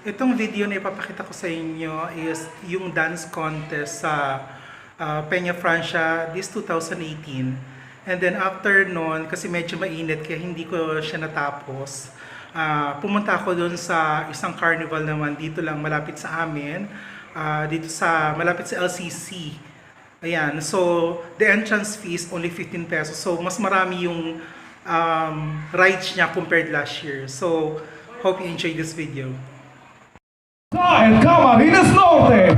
Itong video na ipapakita ko sa inyo is yung dance contest sa Peña Francia this 2018. And then after nun, kasi medyo mainit kaya hindi ko siya natapos. Pumunta ako doon sa isang carnival naman dito lang malapit sa amin. Malapit sa LCC. Ayan, so the entrance fee is only 15 pesos. So mas marami yung rides niya compared last year. So hope you enjoy this video. En Camarines Norte.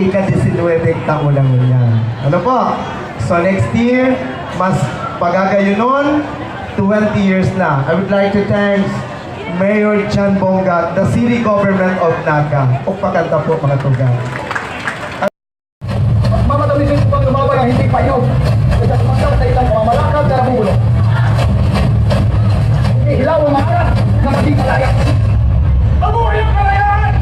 ika-19 taon lang niya. Ano po? So next year, mas pagagayunon, 20 years na. I would like to thank Mayor John Bongat, the city government of Naga. O pakanta po mga tugang. Mamatamisin ko bang lumaban ang hindi payo. Kaya kumasap sa ilang pamamalakad na nabubulo. Hindi hilaw ang maharap na maging malaya. Mabuhay ang kalayaan!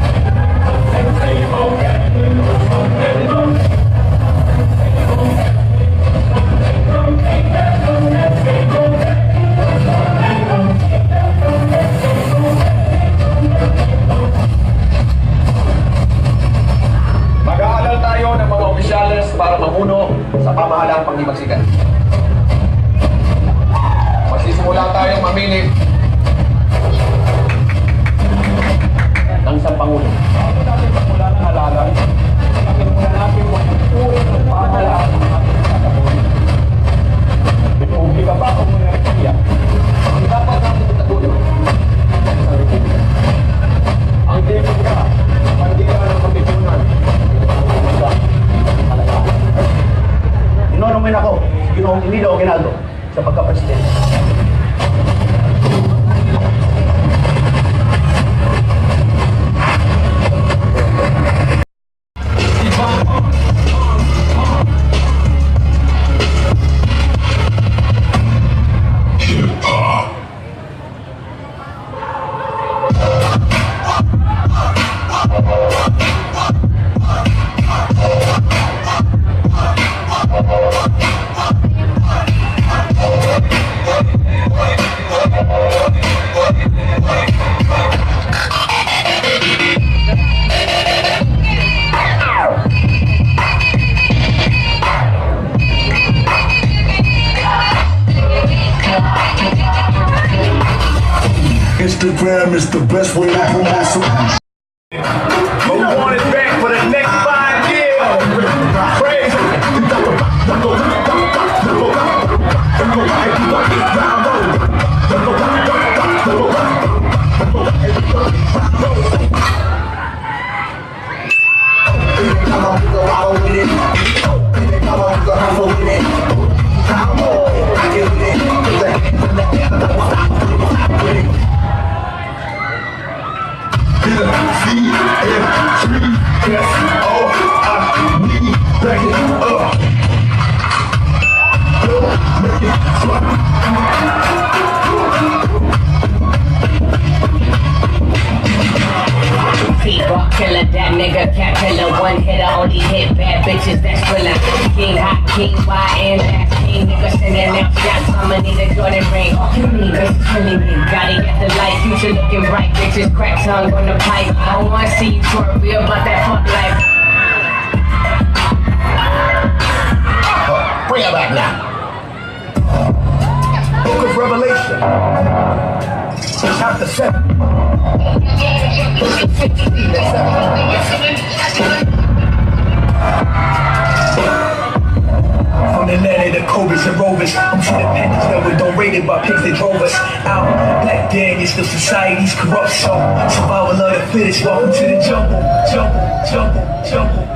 Mag-aalal tayo ng mga opisyales para mamuno sa pamahalaang panghimagsikan. Magsisimula tayong mamili ng isang pangulo. Bago natin pagmula ng halalan, pakinulan natin kung uri ng pamahalaan ng ating katapunin. Kung di ba ba kung muna rin siya, ang dapat natin itatuloy sa Republika. Ang dapat ka, pandila ng kapitunan, inonomen ako si Ginoong Emilio Aguinaldo sa pagka-presidente. Instagram is the best way to promote something. Who want it back for the next 5 years? Crazy. T-Rock killer, that nigga cat killer, one hitter, only hit bad bitches, that's thriller. King hot, king wide, and last king nigga sending out shots. I'ma need a Jordan ring. You need this killing me. Gotta get the light, future looking bright. Bitches crack tongue on the pipe. I don't wanna see you twerk real about that fuck life. Bring it back now. Book of Revelation, chapter 7. From the Lenny to Cobras and Rovers, I'm to the pennies that were donated by pigs that drove us out. Black Daniels, the society's corrupt, so survival of the fittest. Welcome to the jungle, jungle, jungle, jungle.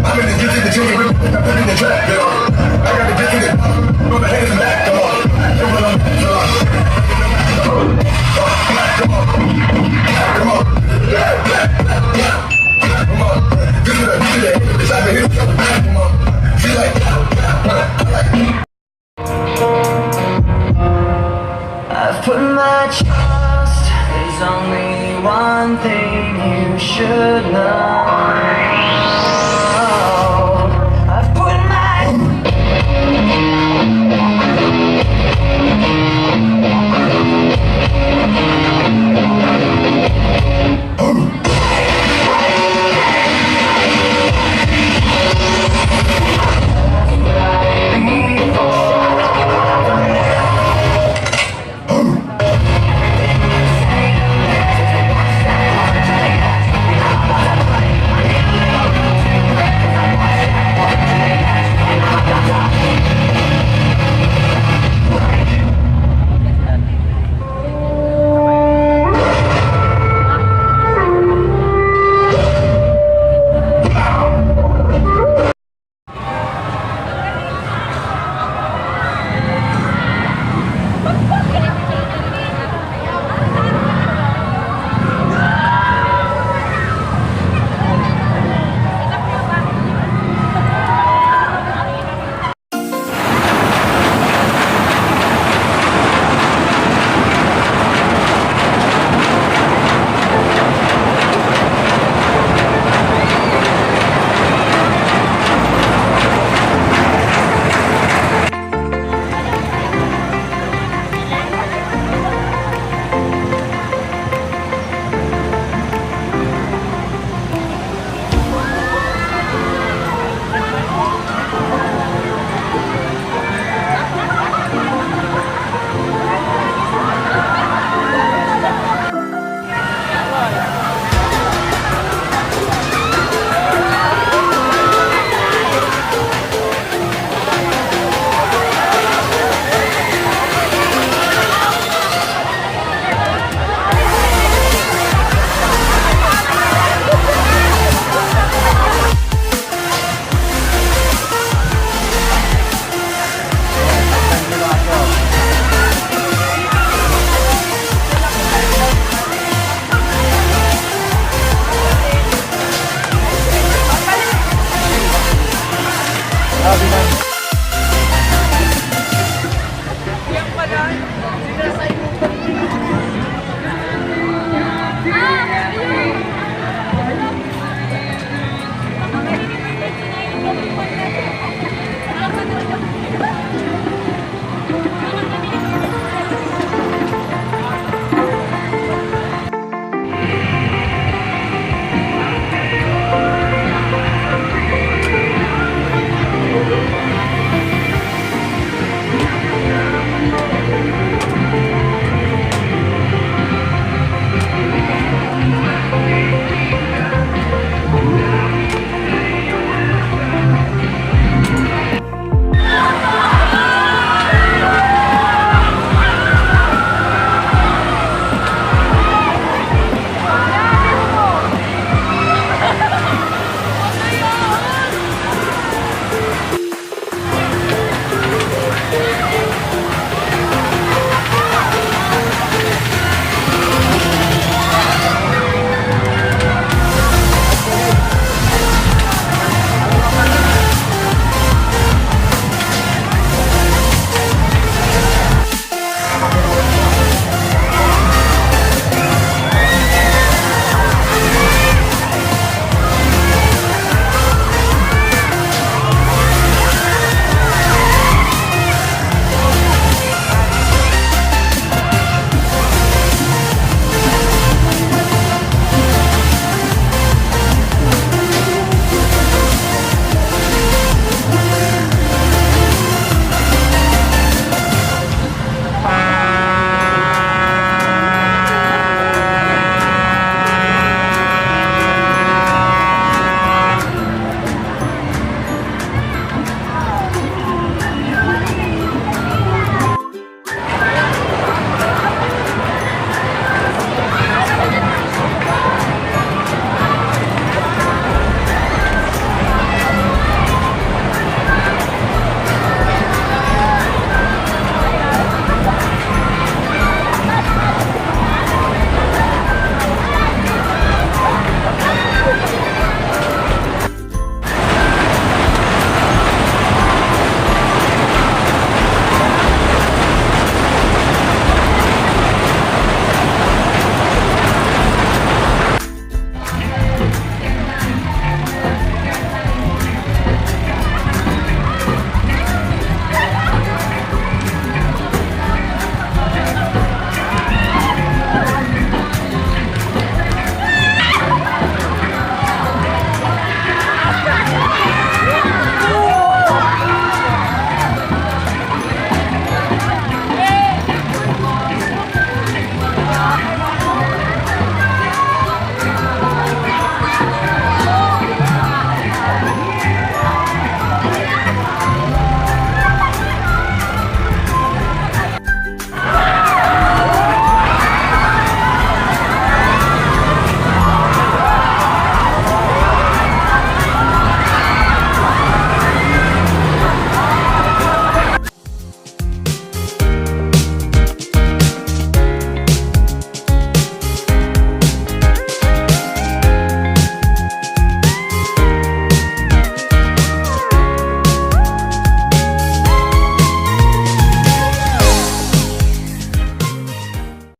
I'm in the ditch in the junior, I'm in the trap, yo. I got the ditch in it, on the hands and back, yo. Come on, this is it, it's like a hit, come on, feel like, I've put my trust. There's only one thing you should know.